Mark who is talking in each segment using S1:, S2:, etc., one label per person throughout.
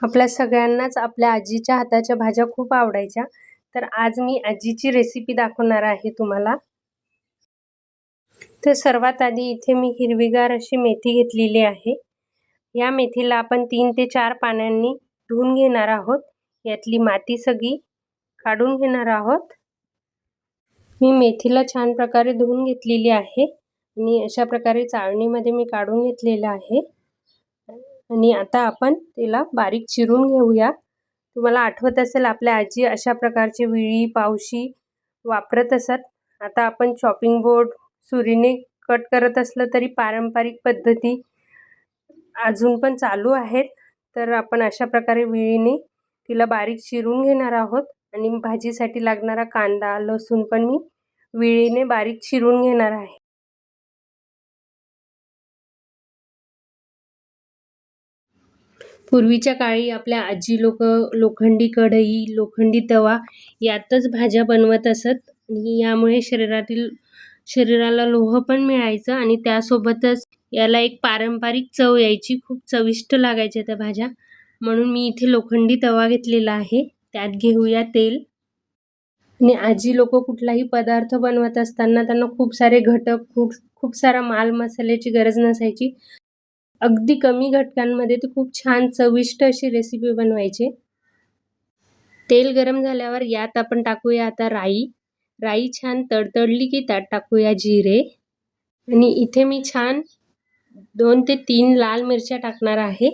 S1: आपल्या सगळ्यांनाच आपल्या आजीच्या हाताच्या भाज्या खूप आवडायच्या. तर आज मी आजीची रेसिपी दाखवणार आहे तुम्हाला. तर सर्वात आधी इथे मी हिरवीगार अशी मेथी घेतलेली आहे. या मेथीला आपण 3 ते 4 पाण्याने धुवून घेणार आहोत. यातली माती सगळी काढून घेणार आहोत. मी मेथीला छान प्रकारे धुवून घेतलेली आहे आणि अशा प्रकारे चाळणीमध्ये मी काढून घेतलेलं आहे. आणि आता आपण त्याला बारीक चिरून घेऊया. तुम्हाला आठवत असेल आपल्या आजी अशा प्रकारची विळी पावशी वापरत असत. आता आपण चॉपिंग बोर्ड सुरीने कट करत असलं तरी पारंपरिक पद्धती अजून पण चालू आहेत. तर आपण अशा प्रकारे विळीने तिला बारीक चिरून घेणार आहोत. आणि भाजीसाठी लागणारा कांदा लसूण पण मी विळीने बारीक चिरून घेणार आहे. पूर्वीच्या काळी आपल्या आजी लोक लोखंडी कढई लोखंडी तवा यातच भाज्या बनवत असत आणि यामुळे शरीराला लोह पण मिळायचं आणि त्यासोबतच याला एक पारंपरिक चव यायची. खूप चविष्ट लागायच्या त्या भाज्या. म्हणून मी इथे लोखंडी तवा घेतलेला आहे. त्यात घेऊया तेल. आणि आजी लोक कुठलाही पदार्थ बनवत असताना त्यांना खूप सारे घटक खूप सारा माल मसाल्याची गरज नसायची. अगदी कमी घटकांमध्ये ते खूप छान चविष्ट अशी रेसिपी बनवायचे. तेल गरम झाल्यावर यात आपण टाकूया आता राई छान तडतडली की त्यात टाकूया जिरे. आणि इथे मी छान 2 ते 3 लाल मिरच्या टाकणार आहे.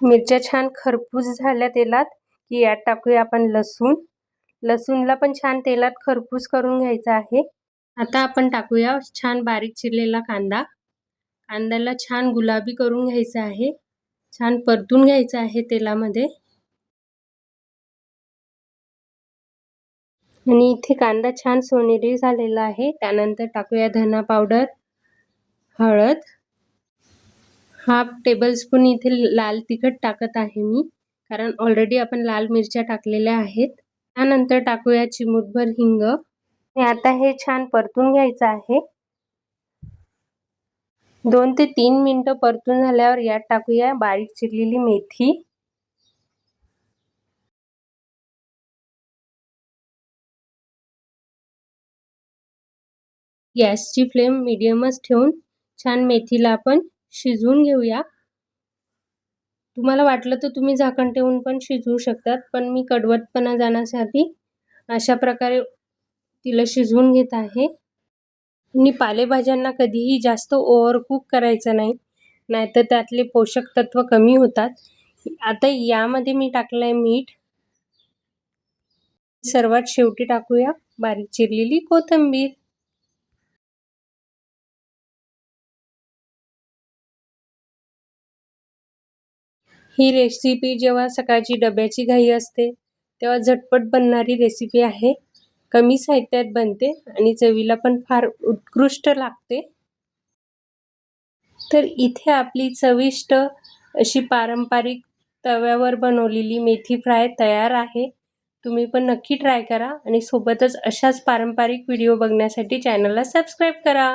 S1: मिरच्या छान खरपूस झाल्या तेलात की यात टाकूया आपण लसूणला पण छान तेलात खरपूस करून घ्यायचा आहे. आता आपण टाकूया छान बारीक चिरलेला कांद्याला छान गुलाबी करून घ्यायचा आहे. छान परतून घ्यायचा आहे तेलामध्ये. आणि इथे कांदा छान सोनेरी झालेला आहे. त्यानंतर टाकूया धना पावडर, हळद, 1/2 टेबलस्पून इथे लाल तिखट टाकत आहे मी, कारण ऑलरेडी आपण लाल मिरच्या टाकलेल्या आहेत. त्यानंतर टाकूया चिमूटभर हिंग. आणि आता हे छान परतून घ्यायचं आहे. 2 ते 3 मिनिटं परतून झाल्यावर यात टाकूया बारीक चिरलेली मेथी. गॅसची फ्लेम मीडियमच ठेवून छान मेथीला आपण शिजवून घेऊया. तुम्हाला वाटलं तर तुम्ही झाकण ठेवून पण शिजवू शकतात, पण मी कडवटपणा जाण्यासाठी अशा प्रकारे तिला शिजवून घेत आहे. आणि पालेभाज्यांना कधीही जास्त ओव्हरकुक करायचं नाही, नाहीतर त्यातले पोषक तत्व कमी होतात. आता यामध्ये मी टाकलंय मीठ. सर्वात शेवटी टाकूया बारीक चिरलेली कोथिंबीर. ही रेसिपी जेव्हा सकाळची डब्याची घाई असते तेव्हा झटपट बनणारी रेसिपी आहे. कमी साहित्यात बनते आणि चवीला पण फार उत्कृष्ट लागते. तर इथे आपली चविष्ट अशी पारंपरिक तव्यावर बनवलेली मेथी फ्राय तयार आहे. तुम्ही पण नक्की ट्राय करा आणि सोबतच अशाच पारंपरिक व्हिडिओ बघण्यासाठी चॅनलला सबस्क्राईब करा.